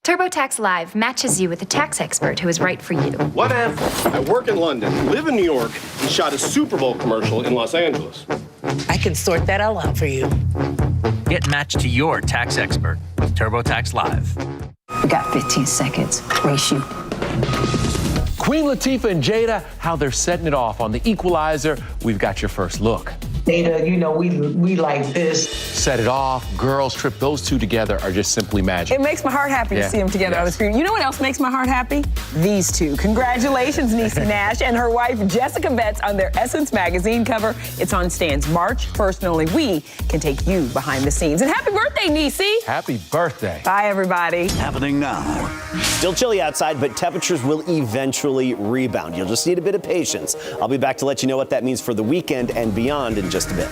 TurboTax Live matches you with a tax expert who is right for you. What if I work in London, live in New York, and shot a Super Bowl commercial in Los Angeles? I can sort that all out for you. Get matched to your tax expert with TurboTax Live. We got 15 seconds. Reshoot. Queen Latifah and Jada, how they're setting it off on The Equalizer. We've got your first look. Jada, you know, we like this. Set it off, girls trip, those two together are just simply magic. It makes my heart happy to see them together on the screen. You know what else makes my heart happy? These two. Congratulations, Niecy Nash and her wife, Jessica Betts, on their Essence magazine cover. It's on stands March 1st, and only we can take you behind the scenes. And happy birthday, Niecy. Happy birthday. Bye, everybody. Happening now. Still chilly outside, but temperatures will eventually rebound. You'll just need a bit of patience. I'll be back to let you know what that means for the weekend and beyond in just a bit.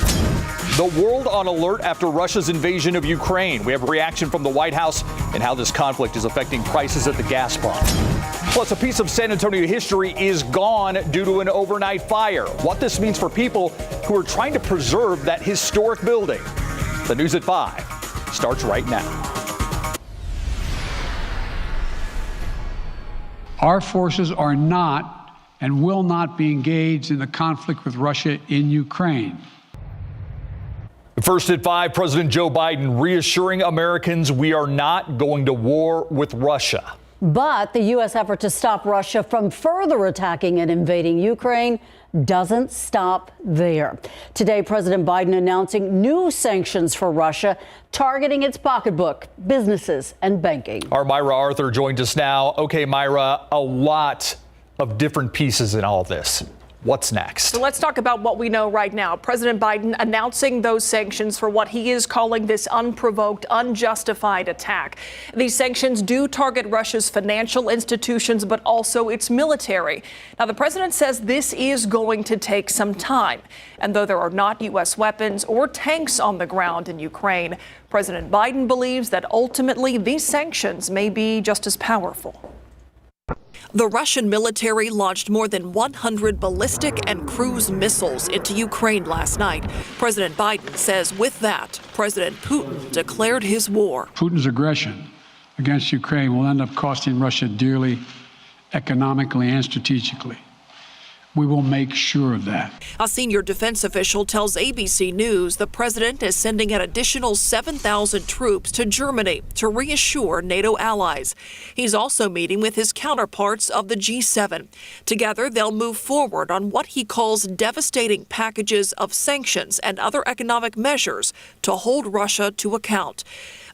The world on alert after Russia's invasion of Ukraine. We have a reaction from the White House and how this conflict is affecting prices at the gas pump. Plus, a piece of San Antonio history is gone due to an overnight fire. What this means for people who are trying to preserve that historic building. The news at 5 starts right now. Our forces are not and will not be engaged in the conflict with Russia in Ukraine. First at 5, President Joe Biden reassuring Americans we are not going to war with Russia. But the U.S. effort to stop Russia from further attacking and invading Ukraine doesn't stop there. Today, President Biden announcing new sanctions for Russia, targeting its pocketbook, businesses, and banking. Our Myra Arthur joins us now. Okay, Myra, a lot of different pieces in all this. What's next? So let's talk about what we know right now. President Biden announcing those sanctions for what he is calling this unprovoked, unjustified attack. These sanctions do target Russia's financial institutions, but also its military. Now, the president says this is going to take some time. And though there are not U.S. weapons or tanks on the ground in Ukraine, President Biden believes that ultimately these sanctions may be just as powerful. The Russian military launched more than 100 ballistic and cruise missiles into Ukraine last night. President Biden says with that, President Putin declared his war. Putin's aggression against Ukraine will end up costing Russia dearly, economically and strategically. We will make sure of that. A senior defense official tells ABC News the president is sending an additional 7,000 troops to Germany to reassure NATO allies. He's also meeting with his counterparts of the G7. Together, they'll move forward on what he calls devastating packages of sanctions and other economic measures to hold Russia to account.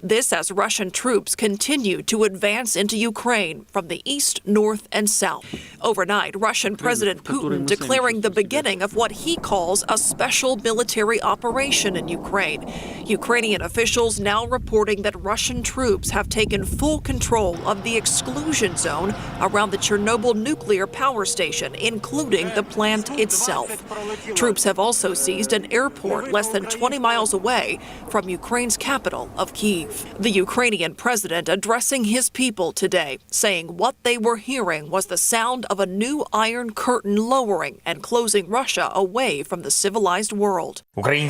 This as Russian troops continue to advance into Ukraine from the east, north, and south. Overnight, Russian President Putin declaring the beginning of what he calls a special military operation in Ukraine. Ukrainian officials now reporting that Russian troops have taken full control of the exclusion zone around the Chernobyl nuclear power station, including the plant itself. Troops have also seized an airport less than 20 miles away from Ukraine's capital of Kyiv. The Ukrainian president addressing his people today, saying what they were hearing was the sound of a new iron curtain lowering and closing Russia away from the civilized world. He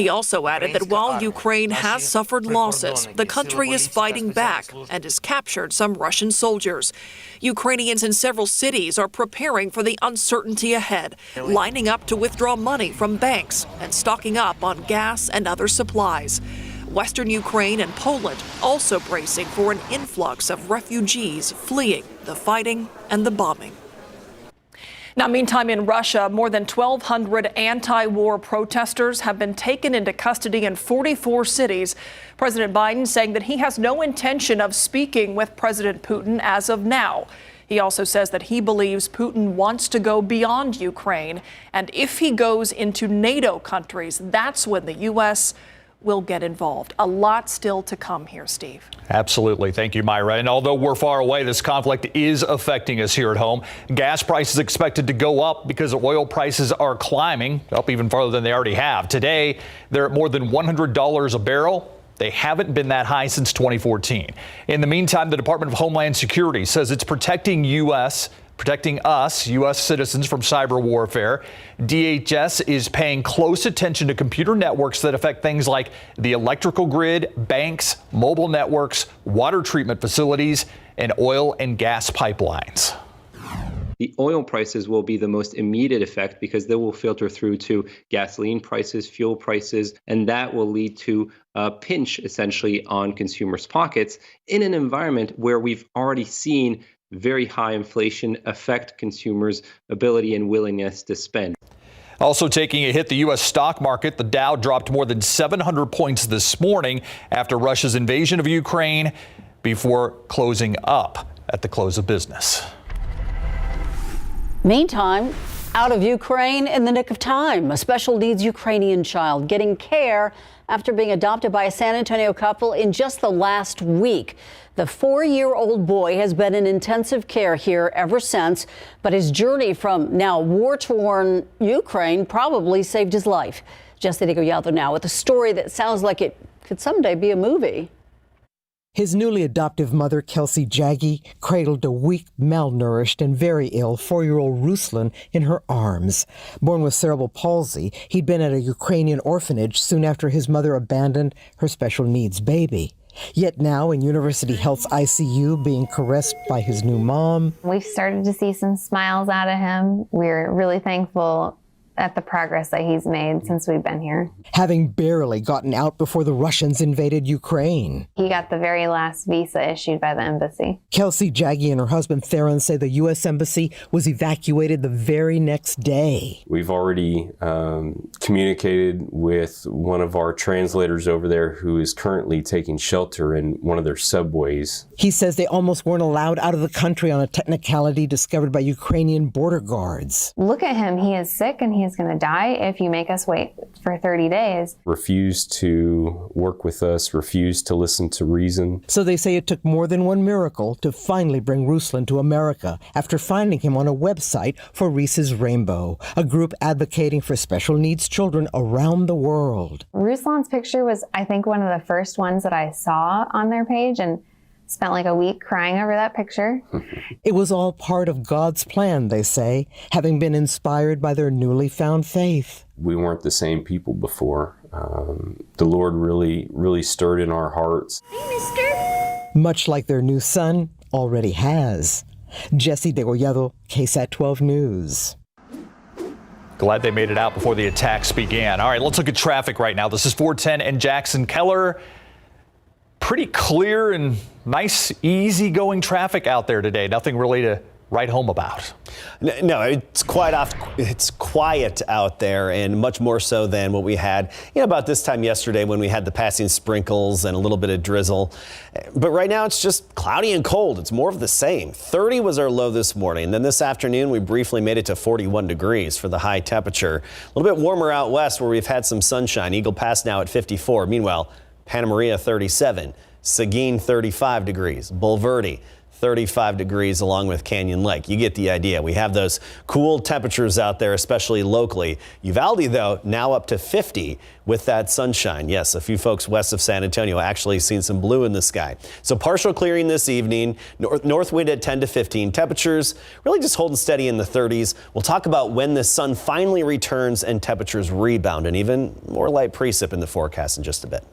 also added that while Ukraine has suffered losses, the country is fighting back and has captured some Russian soldiers. Ukrainians in several cities are preparing for the uncertainty ahead, lining up to withdraw money from banks and stocking up on gas and other supplies. Western Ukraine and Poland also bracing for an influx of refugees fleeing the fighting and the bombing. Now, meantime, in Russia, more than 1,200 anti-war protesters have been taken into custody in 44 cities. President Biden saying that he has no intention of speaking with President Putin as of now. He also says that he believes Putin wants to go beyond Ukraine. And if he goes into NATO countries, that's when the U.S. will get involved. A lot still to come here, Steve. Absolutely. Thank you, Myra. And although we're far away, this conflict is affecting us here at home. Gas prices expected to go up because oil prices are climbing, up even farther than they already have. Today, they're at more than $100 a barrel. They haven't been that high since 2014. In the meantime, the Department of Homeland Security says it's protecting U.S. protecting us, U.S. citizens, from cyber warfare. DHS is paying close attention to computer networks that affect things like the electrical grid, banks, mobile networks, water treatment facilities, and oil and gas pipelines. The oil prices will be the most immediate effect because they will filter through to gasoline prices, fuel prices, and that will lead to a pinch essentially on consumers' pockets in an environment where we've already seen very high inflation affect consumers' ability and willingness to spend. Also taking a hit, the U.S. stock market. The Dow dropped more than 700 points this morning after Russia's invasion of Ukraine before closing up at the close of business. Meantime, out of Ukraine in the nick of time, a special needs Ukrainian child getting care after being adopted by a San Antonio couple in just the last week. The 4-year-old boy has been in intensive care here ever since, but his journey from now war-torn Ukraine probably saved his life. Jesse Degollado now with a story that sounds like it could someday be a movie. His newly adoptive mother, Kelsey Jaggi, cradled a weak, malnourished, and very ill 4-year-old Ruslan in her arms. Born with cerebral palsy, he'd been at a Ukrainian orphanage soon after his mother abandoned her special needs baby. Yet now in University Health's ICU, being caressed by his new mom. We've started to see some smiles out of him. We're really thankful at the progress that he's made since we've been here. Having barely gotten out before the Russians invaded Ukraine. He got the very last visa issued by the embassy. Kelsey Jaggi and her husband Theron say the U.S. Embassy was evacuated the very next day. We've already communicated with one of our translators over there who is currently taking shelter in one of their subways. He says they almost weren't allowed out of the country on a technicality discovered by Ukrainian border guards. Look at him. He is sick and he's going to die if you make us wait for 30 days. Refused to work with us, refused to listen to reason. So they say it took more than one miracle to finally bring Ruslan to America after finding him on a website for Reese's Rainbow, a group advocating for special needs children around the world. Ruslan's picture was, I think, one of the first ones that I saw on their page, and spent like a week crying over that picture. It was all part of God's plan, they say, having been inspired by their newly found faith. We weren't the same people before. The Lord really stirred in our hearts. Hey, mister. Much like their new son already has. Jesse Degollado, KSAT 12 News. Glad they made it out before the attacks began. All right, let's look at traffic right now. This is 410 and Jackson Keller. Pretty clear and nice, easy-going traffic out there today. Nothing really to write home about. No, it's quiet out there, and much more so than what we had about this time yesterday when we had the passing sprinkles and a little bit of drizzle. But right now it's just cloudy and cold. It's more of the same. 30 was our low this morning. Then this afternoon we briefly made it to 41 degrees for the high temperature. A little bit warmer out west where we've had some sunshine. Eagle Pass now at 54. Meanwhile, Santa Maria 37, Seguin 35 degrees, Bulverde 35 degrees along with Canyon Lake. You get the idea. We have those cool temperatures out there, especially locally. Uvalde, though, now up to 50 with that sunshine. Yes, a few folks west of San Antonio actually seen some blue in the sky. So partial clearing this evening, north wind at 10 to 15. Temperatures really just holding steady in the 30s. We'll talk about when the sun finally returns and temperatures rebound, and even more light precip in the forecast in just a bit.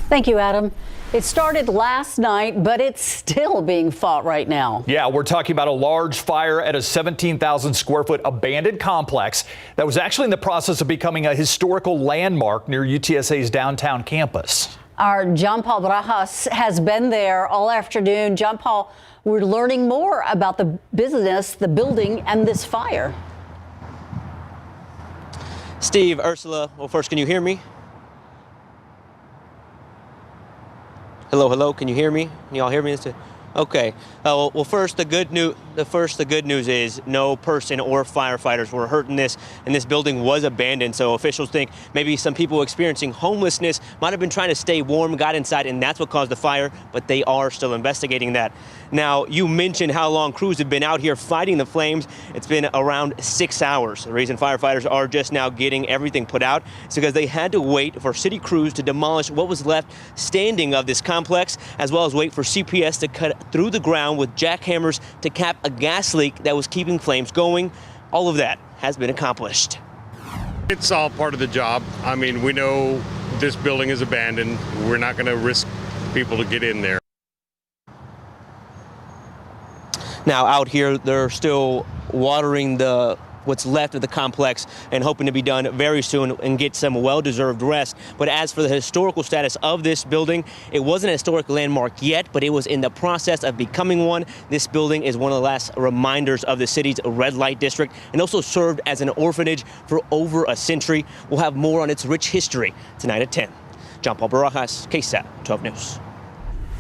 Thank you, Adam. It started last night, but it's still being fought right now. Yeah, we're talking about a large fire at a 17,000 square foot abandoned complex that was actually in the process of becoming a historical landmark near UTSA's downtown campus. Our John Paul Barajas has been there all afternoon. John Paul, we're learning more about the business, the building, and this fire. Steve, Ursula, well, first, can you hear me? Hello, can you hear me? Can y'all hear me? Okay. Well, first, the good news is no person or firefighters were hurt in this, and this building was abandoned. So officials think maybe some people experiencing homelessness might have been trying to stay warm, got inside, and that's what caused the fire. But they are still investigating that. Now, you mentioned how long crews have been out here fighting the flames. It's been around 6 hours. The reason firefighters are just now getting everything put out is because they had to wait for city crews to demolish what was left standing of this complex, as well as wait for CPS to through the ground with jackhammers to cap a gas leak that was keeping flames going. All of that has been accomplished. It's all part of the job. I mean, we know this building is abandoned. We're not going to risk people to get in there. Now out here, they're still watering what's left of the complex and hoping to be done very soon and get some well-deserved rest. But as for the historical status of this building, it wasn't a historic landmark yet, but it was in the process of becoming one. This building is one of the last reminders of the city's red light district and also served as an orphanage for over a century. We'll have more on its rich history tonight at 10. John Paul Barajas, KSAT 12 News.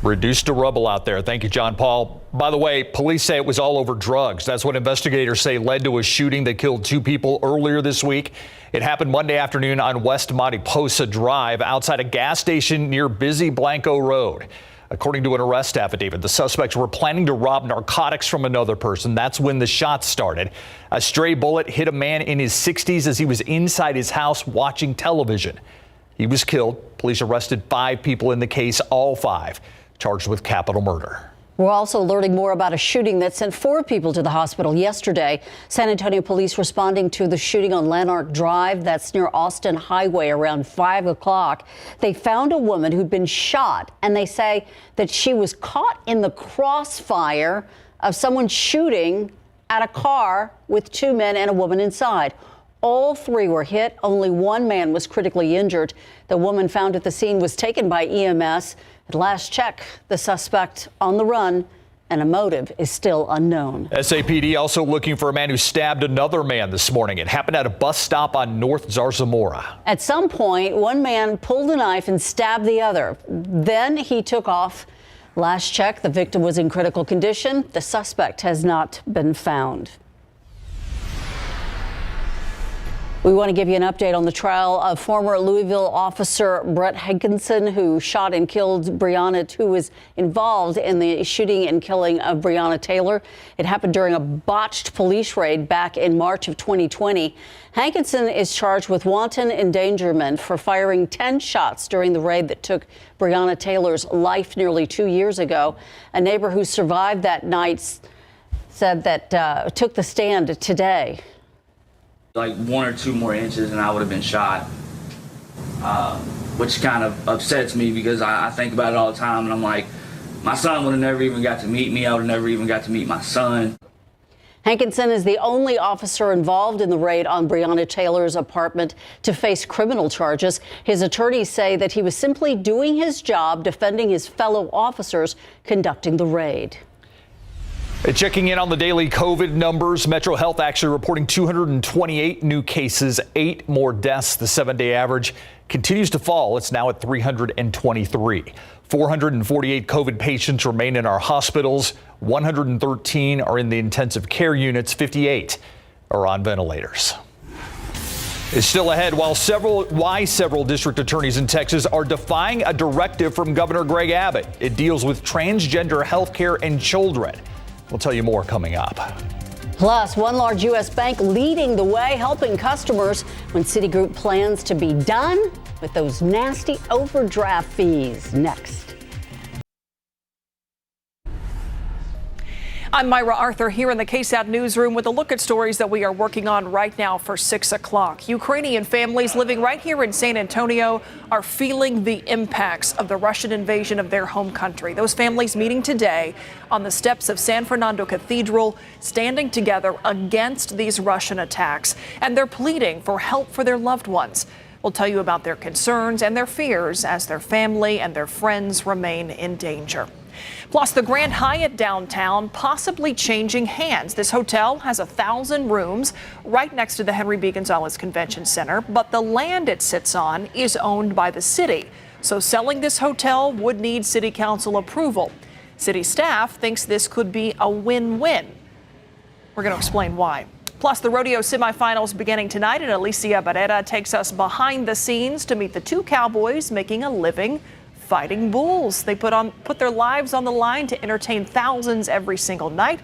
Reduced to rubble out there. Thank you, John Paul. By the way, police say it was all over drugs. That's what investigators say led to a shooting that killed 2 people earlier this week. It happened Monday afternoon on West Mariposa Drive outside a gas station near busy Blanco Road. According to an arrest affidavit, the suspects were planning to rob narcotics from another person. That's when the shots started. A stray bullet hit a man in his 60s as he was inside his house watching television. He was killed. Police arrested 5 people in the case, all 5 charged with capital murder. We're also learning more about a shooting that sent 4 people to the hospital yesterday. San Antonio police responding to the shooting on Lanark Drive, that's near Austin Highway, around 5 o'clock. They found a woman who'd been shot, and they say that she was caught in the crossfire of someone shooting at a car with 2 men and a woman inside. All 3 were hit. Only 1 man was critically injured. The woman found at the scene was taken by EMS. At last check, the suspect on the run, and a motive is still unknown. SAPD also looking for a man who stabbed another man this morning. It happened at a bus stop on North Zarzamora. At some point, 1 man pulled a knife and stabbed the other. Then he took off. Last check, the victim was in critical condition. The suspect has not been found. We want to give you an update on the trial of former Louisville officer Brett Hankinson, who shot and killed who was involved in the shooting and killing of Breonna Taylor. It happened during a botched police raid back in March of 2020. Hankinson is charged with wanton endangerment for firing 10 shots during the raid that took Breonna Taylor's life nearly 2 years ago. A neighbor who survived that night said that took the stand today. Like 1 or 2 more inches and I would have been shot, which kind of upsets me because I think about it all the time and I'm like, my son would have never even got to meet me. I would have never even got to meet my son. Hankinson is the only officer involved in the raid on Breonna Taylor's apartment to face criminal charges. His attorneys say that he was simply doing his job, defending his fellow officers conducting the raid. Checking in on the daily COVID numbers, Metro Health actually reporting 228 new cases, 8 more deaths. The 7-day average continues to fall. It's now at 323. 448 COVID patients remain in our hospitals. 113 are in the intensive care units. 58 are on ventilators. It's still ahead why several district attorneys in Texas are defying a directive from Governor Greg Abbott. It deals with transgender health care and children. We'll tell you more coming up. Plus, one large U.S. bank leading the way, helping customers when Citigroup plans to be done with those nasty overdraft fees. Next. I'm Myra Arthur here in the KSAT newsroom with a look at stories that we are working on right now for 6 o'clock. Ukrainian families living right here in San Antonio are feeling the impacts of the Russian invasion of their home country. Those families meeting today on the steps of San Fernando Cathedral, standing together against these Russian attacks. And they're pleading for help for their loved ones. We'll tell you about their concerns and their fears as their family and their friends remain in danger. Plus, the Grand Hyatt downtown possibly changing hands. This hotel has 1,000 rooms right next to the Henry B. Gonzalez Convention Center, but the land it sits on is owned by the city. So selling this hotel would need city council approval. City staff thinks this could be a win-win. We're going to explain why. Plus, the rodeo semifinals beginning tonight, and Alicia Barrera takes us behind the scenes to meet the 2 cowboys making a living fighting bulls. They put their lives on the line to entertain thousands every single night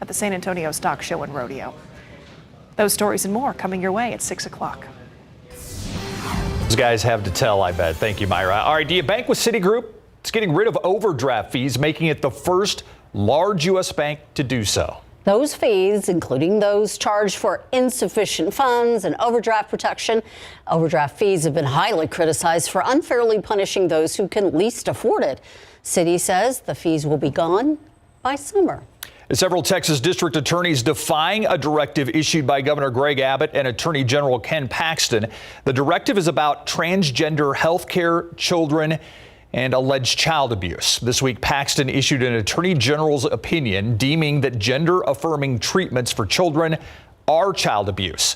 at the San Antonio Stock Show and Rodeo. Those stories and more coming your way at 6 o'clock. Those guys have to tell, I bet. Thank you, Myra. All right, do you bank with Citigroup? It's getting rid of overdraft fees, making it the first large U.S. bank to do so. Those fees, including those charged for insufficient funds and overdraft protection. Overdraft fees have been highly criticized for unfairly punishing those who can least afford it. Citi says the fees will be gone by summer. Several Texas district attorneys defying a directive issued by Governor Greg Abbott and Attorney General Ken Paxton. The directive is about transgender health care, children, and alleged child abuse. This week, Paxton issued an Attorney General's opinion deeming that gender-affirming treatments for children are child abuse.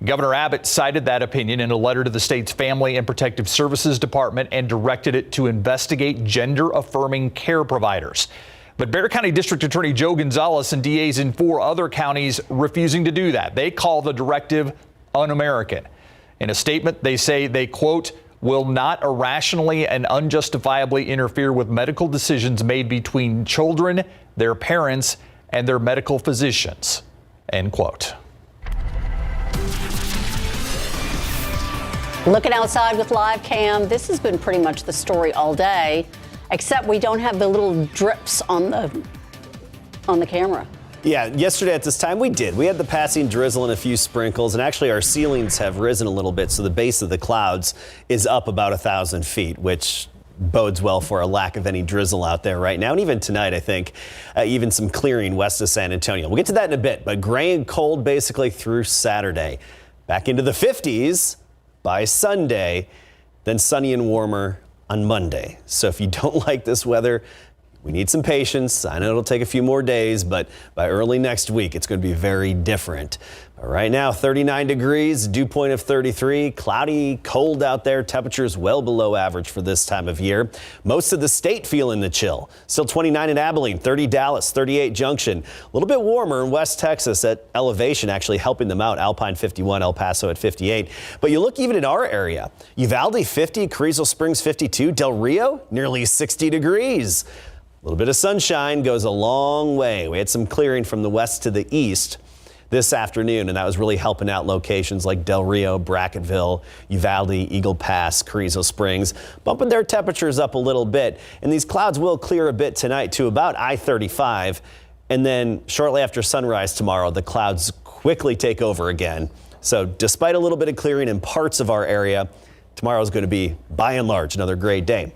Governor Abbott cited that opinion in a letter to the state's Family and Protective Services Department and directed it to investigate gender-affirming care providers. But Bexar County District Attorney Joe Gonzalez and DAs in 4 other counties refusing to do that. They call the directive un-American. In a statement, they say they, quote, will not irrationally and unjustifiably interfere with medical decisions made between children, their parents, and their medical physicians, end quote. Looking outside with live cam, this has been pretty much the story all day, except we don't have the little drips on the camera. Yeah, yesterday at this time we did. We had the passing drizzle and a few sprinkles, and actually our ceilings have risen a little bit, so the base of the clouds is up about 1,000 feet, which bodes well for a lack of any drizzle out there right now. And even tonight, I think, even some clearing west of San Antonio. We'll get to that in a bit, but gray and cold basically through Saturday. Back into the 50s by Sunday, then sunny and warmer on Monday. So if you don't like this weather, we need some patience. I know it'll take a few more days, but by early next week, it's going to be very different. But right now, 39 degrees, dew point of 33, cloudy, cold out there, temperatures well below average for this time of year. Most of the state feeling the chill. Still 29 in Abilene, 30 Dallas, 38 Junction. A little bit warmer in West Texas at elevation, actually helping them out. Alpine 51, El Paso at 58. But you look even in our area, Uvalde 50, Carrizo Springs 52, Del Rio nearly 60 degrees. A little bit of sunshine goes a long way. We had some clearing from the west to the east this afternoon, and that was really helping out locations like Del Rio, Brackettville, Uvalde, Eagle Pass, Carrizo Springs, bumping their temperatures up a little bit. And these clouds will clear a bit tonight to about I-35. And then shortly after sunrise tomorrow, the clouds quickly take over again. So despite a little bit of clearing in parts of our area, tomorrow is going to be, by and large, another great day.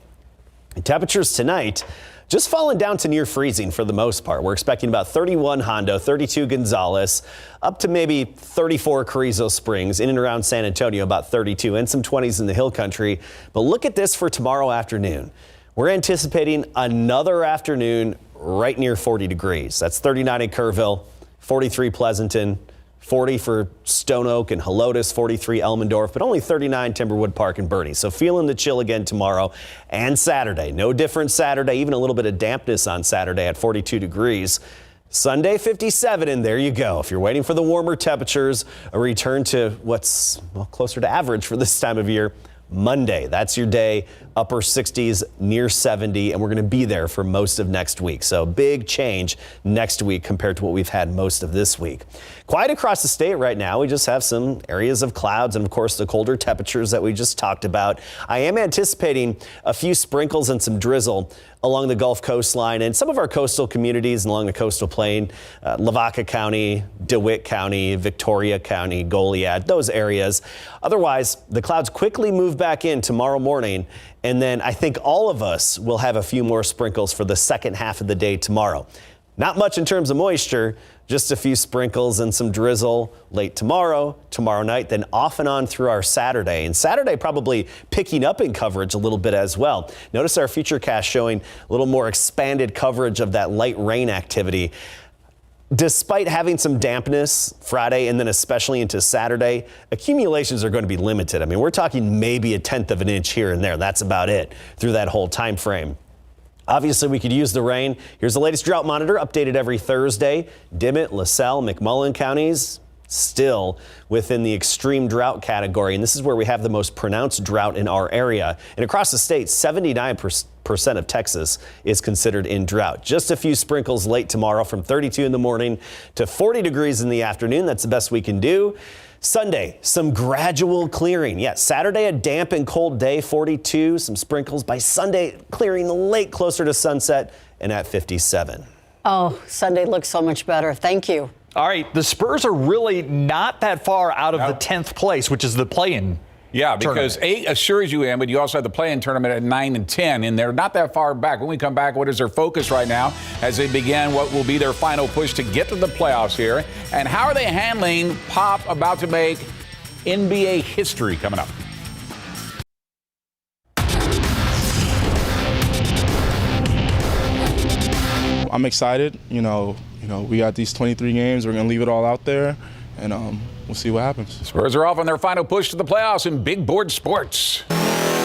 And temperatures tonight just falling down to near freezing for the most part. We're expecting about 31 Hondo, 32 Gonzales, up to maybe 34 Carrizo Springs, in and around San Antonio, about 32, and some 20s in the hill country. But look at this for tomorrow afternoon. We're anticipating another afternoon right near 40 degrees. That's 39 in Kerrville, 43 Pleasanton, 40 for Stone Oak and Helotes, 43 Elmendorf, but only 39 Timberwood Park and Bernie. So feeling the chill again tomorrow and Saturday. No different Saturday, even a little bit of dampness on Saturday at 42 degrees. Sunday 57, and there you go. If you're waiting for the warmer temperatures, a return to what's closer to average for this time of year. Monday, that's your day, upper 60s, near 70, and we're going to be there for most of next week. So big change next week compared to what we've had most of this week. Quiet across the state right now. We just have some areas of clouds and, of course, the colder temperatures that we just talked about. I am anticipating a few sprinkles and some drizzle along the Gulf coastline and some of our coastal communities along the coastal plain, Lavaca County, DeWitt County, Victoria County, Goliad, those areas. Otherwise, the clouds quickly move back in tomorrow morning, and then I think all of us will have a few more sprinkles for the second half of the day tomorrow. Not much in terms of moisture, just a few sprinkles and some drizzle late tomorrow night, then off and on through our Saturday. And Saturday probably picking up in coverage a little bit as well. Notice our futurecast showing a little more expanded coverage of that light rain activity. Despite having some dampness Friday and then especially into Saturday, accumulations are going to be limited. I mean, we're talking maybe 1/10 of an inch here and there. That's about it through that whole time frame. Obviously, we could use the rain. Here's the latest drought monitor, updated every Thursday. Dimmitt, LaSalle, McMullen counties still within the extreme drought category. And this is where we have the most pronounced drought in our area. And across the state, 79% of Texas is considered in drought. Just a few sprinkles late tomorrow from 32 in the morning to 40 degrees in the afternoon. That's the best we can do. Sunday, some gradual clearing. Yes, Saturday, a damp and cold day, 42, some sprinkles. By Sunday, clearing late, closer to sunset and at 57. Oh, Sunday looks so much better. Thank you. All right, the Spurs are really not that far out of the 10th place, which is the play-in. Yeah, because 8 assures you in, but you also have the play-in tournament at 9 and 10, and they're not that far back. When we come back, what is their focus right now as they begin what will be their final push to get to the playoffs here? And how are they handling Pop about to make NBA history coming up? I'm excited. You know, we got these 23 games. We're going to leave it all out there, and we'll see what happens. Spurs are off on their final push to the playoffs in big board sports.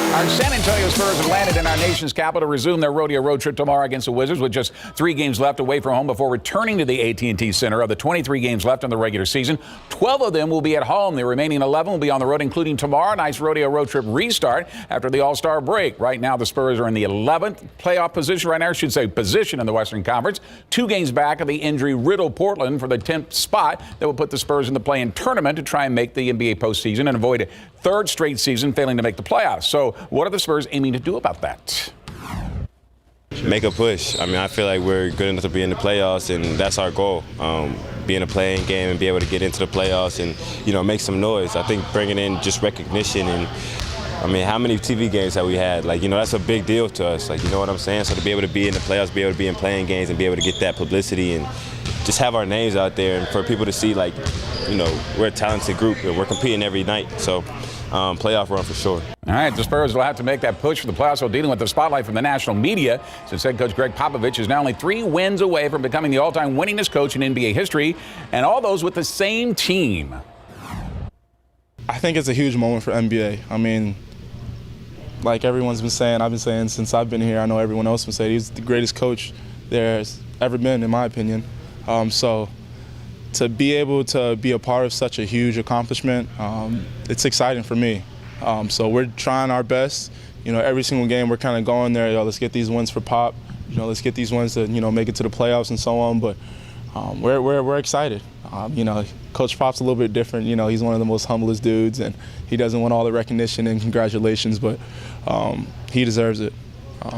Our San Antonio Spurs have landed in our nation's capital to resume their rodeo road trip tomorrow against the Wizards with just 3 games left away from home before returning to the AT&T Center. Of the 23 games left in the regular season, 12 of them will be at home. The remaining 11 will be on the road, including tomorrow night's rodeo road trip restart after the All-Star break. Right now, the Spurs are in the 11th playoff position right now, I should say position in the Western Conference. 2 games back of the injury-riddled Portland for the 10th spot that will put the Spurs in the play-in tournament to try and make the NBA postseason and avoid a 3rd straight season failing to make the playoffs. So what are the Spurs aiming to do about that? Make a push. I mean, I feel like we're good enough to be in the playoffs, and that's our goal. Be in a playing game and be able to get into the playoffs and, make some noise. I think bringing in just recognition and, how many TV games have we had? That's a big deal to us. You know what I'm saying? So to be able to be in the playoffs, be able to be in playing games and be able to get that publicity and just have our names out there and for people to see, we're a talented group and we're competing every night. So playoff run for sure. All right, the Spurs will have to make that push for the playoffs while dealing with the spotlight from the national media, since head coach Greg Popovich is now only 3 wins away from becoming the all-time winningest coach in NBA history, and all those with the same team. I think it's a huge moment for NBA. Like everyone's been saying, I've been saying since I've been here, I know everyone else been saying he's the greatest coach there's ever been, in my opinion. So to be able to be a part of such a huge accomplishment, it's exciting for me. So we're trying our best. Every single game we're kind of going there, let's get these wins for Pop. Let's get these wins to, make it to the playoffs and so on. But we're excited. Coach Pop's a little bit different. He's one of the most humblest dudes, and he doesn't want all the recognition and congratulations, but he deserves it.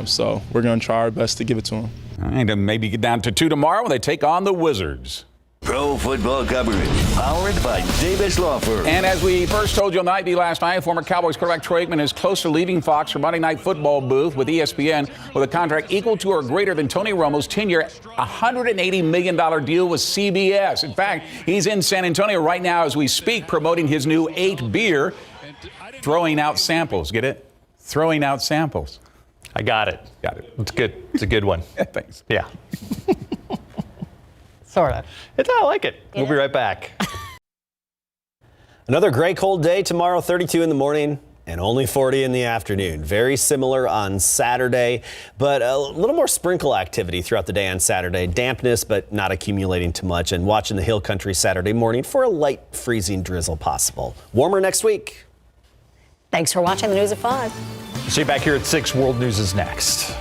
So we're going to try our best to give it to him. All right, and maybe get down to 2 tomorrow when they take on the Wizards. Pro football coverage, powered by Davis Law Firm. And as we first told you on the IB last night, former Cowboys quarterback Troy Aikman is close to leaving Fox for Monday Night Football booth with ESPN with a contract equal to or greater than Tony Romo's 10-year, $180 million deal with CBS. In fact, he's in San Antonio right now as we speak, promoting his new 8 beer, throwing out samples. Get it? Throwing out samples. I got it. Got it. It's good. It's a good one. Yeah, thanks. Yeah. Sort of. I like it. We'll be right back. Another gray cold day tomorrow, 32 in the morning and only 40 in the afternoon. Very similar on Saturday, but a little more sprinkle activity throughout the day on Saturday. Dampness, but not accumulating too much. And watching the Hill Country Saturday morning for a light freezing drizzle possible. Warmer next week. Thanks for watching the News at 5. See you back here at 6. World News is next.